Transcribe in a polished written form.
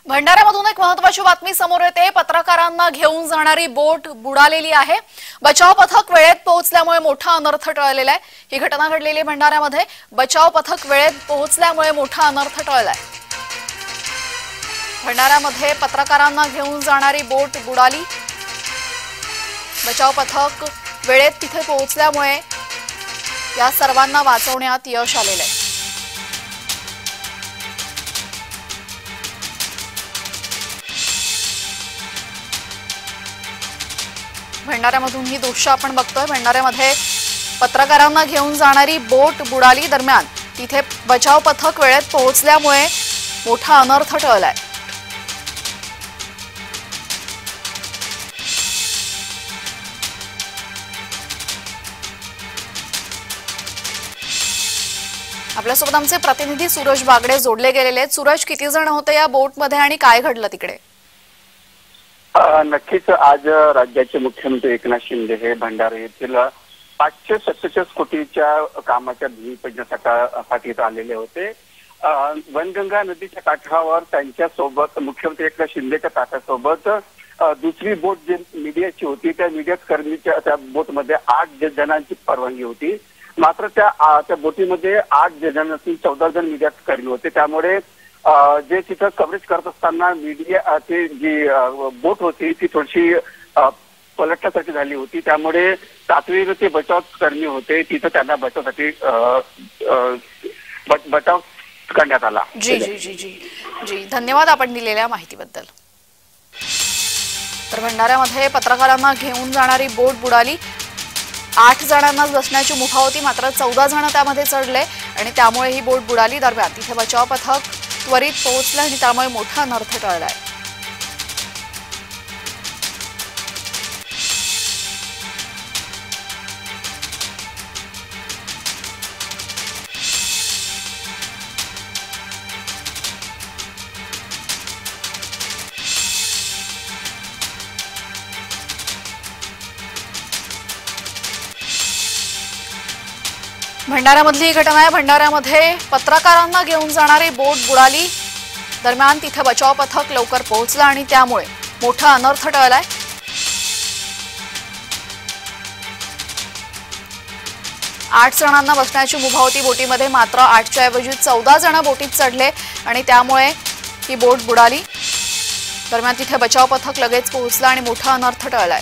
भंडाऱ्यामधून एक महत्त्वाची बातमी समोर येते। पत्रकारांना घेऊन जाणारी बोट बुडालेली आहे। बचाव पथक वेळेत पोहोचल्यामुळे मोठा अनर्थ टळलेला आहे। ही घटना घडलेली भंडाऱ्यामध्ये। बचाव पथक वेळेत पोहोचल्यामुळे मोठा अनर्थ टळलाय। भंडाऱ्यामध्ये पत्रकारांना घेऊन जाणारी बोट बुडाली। बचाव पथक वेळेत तिथे पोहोचल्यामुळे या सर्वांना वाचवण्यात यश आलेलं आहे। भंडाऱ्यामधून ही दृश्य आपण बघतोय। भंडाऱ्यामध्ये पत्रकारांना घेऊन जाणारी बोट बुडाली। दरम्यान तिथे बचाव पथक वेळेत पोहोचल्यामुळे मोठा अनर्थ टळलाय। आपल्यासोबत आमचे प्रतिनिधी सूरज बागडे जोडले गेलेले आहेत। सूरज, किती जण होते या बोटमध्ये आणि काय घडलं तिकडे? नक्कीच आज राज्याचे मुख्यमंत्री एकनाथ शिंदे हे भंडारा येथील 547 कोटीच्या कामाच्या भूमिपूजनासाठी आलेले होते। वनगंगा नदीच्या काठावर त्यांच्यासोबत मुख्यमंत्री एकनाथ शिंदेच्या ताफ्यासोबत दुसरी बोट जी मीडियाची होती, त्या मीडिया कर्मीच्या त्या बोटमध्ये 8 जणांची परवानगी होती। मात्र त्या बोटीमध्ये 8 जणांपासून 14 जण मीडिया कर्मी होते। त्यामुळे जे तिथं कव्हरेज करत असताना मीडिया ती जी बोट होती ती थोडीशी पलटण्यासाठी झाली होती। त्यामुळे तातडीने ते बचाव कर्मी होते तिथं त्यांना बचावसाठी बचाव करण्यात आला। जी जी जी जी जी धन्यवाद आपण दिलेल्या माहितीबद्दल। तर भंडाऱ्यामध्ये पत्रकारांना घेऊन जाणारी बोट बुडाली। 8 जणांनाच बसण्याची मुभा होती, मात्र 14 जण त्यामध्ये चढले आणि त्यामुळे ही बोट बुडाली। दरम्यान तिथे बचाव पथक त्वरित पोहोचलं आणि त्यामुळे मोठा अनर्थ टळलाय। भंडाऱ्यामधली घटना आहे। भंडाऱ्यामध्ये पत्रकारांना घेऊन जाणारी बोट बुडाली। दरम्यान तिथे बचाव पथक लवकर पोहोचलं आणि त्यामुळे मोठा अनर्थ टळलाय। 8 जणांना बसण्याची मुभा होती बोटीमध्ये, मात्र 8च्या ऐवजी 14 जण बोटीत चढले आणि त्यामुळे ही बोट बुडाली। दरम्यान तिथे बचाव पथक लगेच पोहोचलं आणि मोठा अनर्थ टळलाय।